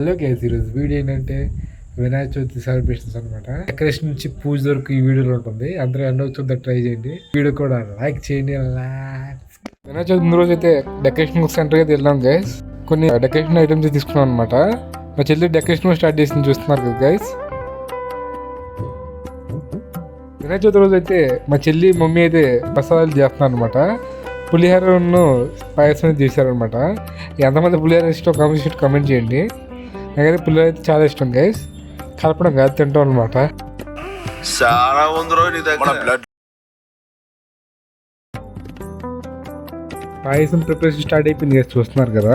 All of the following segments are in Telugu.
హలో గైస్, ఈరోజు వీడియో ఏంటంటే వినాయక చవితి సెలబ్రేషన్స్ అనమాట. డెకరేషన్ నుంచి పూజ వరకు ఈ వీడియోలో ఉంటుంది. అందరూ ఎండ్ అవుతుందో ట్రై చేయండి. వీడియో కూడా లైక్ చేయండి. వినాయక చవితి ముందు రోజు అయితే డెకరేషన్ సెంటర్కి అయితే వెళ్ళాం గైస్. కొన్ని డెకరేషన్ ఐటమ్స్ తీసుకున్నాం అనమాట. మా చెల్లి డెకరేషన్ స్టార్ట్ చేసింది చూస్తున్నారు కదా గైస్. వినాయక చవితి రోజు అయితే మా చెల్లి మమ్మీ అయితే ప్రసాదాలు చేస్తున్నారు అనమాట. పులిహోరను పాయసం చేశారనమాట. ఎంతమంది పులిహోర ఇష్టం కామెంట్ చేయండి. నాకైతే పులిహోర అయితే చాలా ఇష్టం గైస్. కలపడం కాదు, తింటాం అనమాట. పాయసం ప్రిపరేషన్ స్టార్ట్ అయిపోయింది గైస్, చూస్తున్నారు కదా.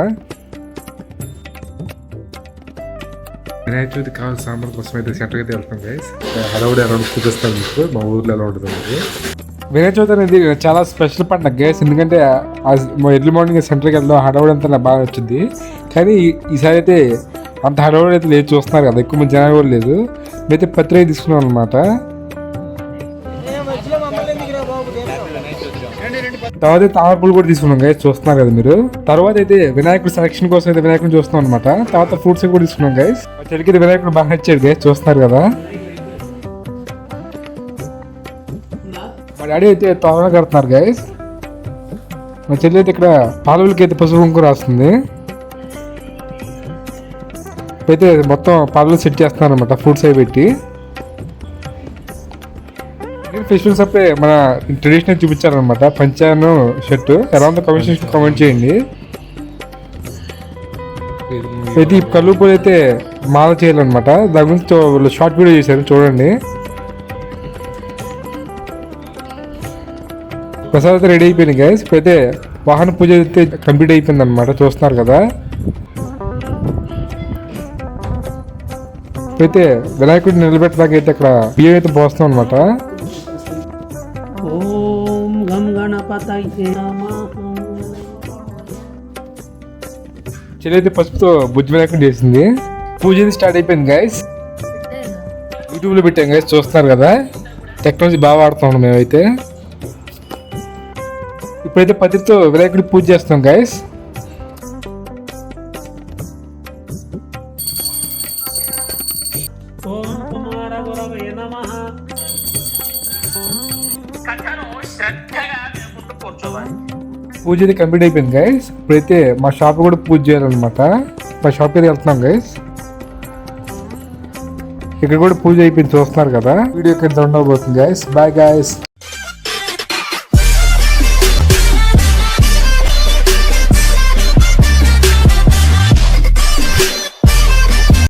వినాయక చవితి కావాలి సాంబార్ కోసం అయితే సెంటర్కి అయితే వెళ్తాం గైస్. హడావుడి ఎలా చూపిస్తాను మీకు, మా ఊర్లో ఎలా ఉంటుంది అనేది. వినాయక చవితి అనేది చాలా స్పెషల్ పండుగ గైస్. ఎందుకంటే ఎర్లీ మార్నింగ్ సెంటర్కి వెళ్దాం, హడావుడి అంతా నాకు బాగా వచ్చింది. కానీ ఈసారి అయితే అంత హడావుడి అయితే లేదు, చూస్తున్నారు కదా. ఎక్కువ మంది జనాలు కూడా లేదు. మేమైతే పత్రిక తీసుకున్నాం అనమాట. తర్వాత తామరపూలు కూడా తీసుకున్నాం గైస్, చూస్తున్నారు కదా మీరు. తర్వాత అయితే వినాయకుడు సెలక్షన్ కోసం అయితే వినాయకుడిని చూస్తున్నాం అనమాట. తర్వాత ఫ్రూట్స్ కూడా తీసుకున్నాం గైస్. మా చెల్లికి వినాయకుడు బాగా నచ్చాడు గైస్, చూస్తున్నారు కదా. మా డాడీ అయితే తోరణ కడుతున్నారు గైస్. మా చెల్లి అయితే ఇక్కడ పాలవులకి అయితే పసుపు కుంకుమ రాస్తుంది. అయితే మొత్తం పాలలు సెట్ చేస్తున్నాను అనమాట, ఫ్రూట్స్ అవి పెట్టి. ఫెస్టివల్స్ అప్పుడే మన ట్రెడిషనల్ చూపించారనమాట. పంచాను షర్ట్ ఎలా ఉందో కామెంట్ చేయండి. అయితే ఈ కలుపు పూలు అయితే మాల చేయాలన్నమాట. దాని గురించి షార్ట్ వీడియో చేశారు, చూడండి. ప్రసాద్ అయితే రెడీ అయిపోయింది గైస్. ఇప్పుడైతే వాహన పూజ అయితే కంప్లీట్ అయిపోయింది అనమాట, చూస్తున్నారు కదా. ఇప్పుడైతే వినాయకుడిని నిలబెట్టడానికి అయితే అక్కడ బియ్యం అయితే పోస్తాం అనమాట. చెల్లి అయితే పసుపుతో బుజ్జి వినాయకుడిని చేసింది. పూజ అయితే స్టార్ట్ అయిపోయింది గైస్. యూట్యూబ్లో పెట్టాం గైస్, చూస్తున్నారు కదా. టెక్నాలజీ బాగా వాడుతున్నాం మేమైతే. ఇప్పుడైతే పత్రితో వినాయకుడి పూజ చేస్తాం గైస్. పూజ అయితే కంప్లీట్ అయిపోయింది గైస్. ఇప్పుడైతే మా షాప్ కూడా పూజ చేయాలన్నమాట. మా షాప్ అయితే వెళ్తున్నాం గైస్. ఇక్కడ కూడా పూజ అయిపోయింది, చూస్తున్నారు కదా. వీడియో కింద ఉండబోతుంది గైస్. Bye guys.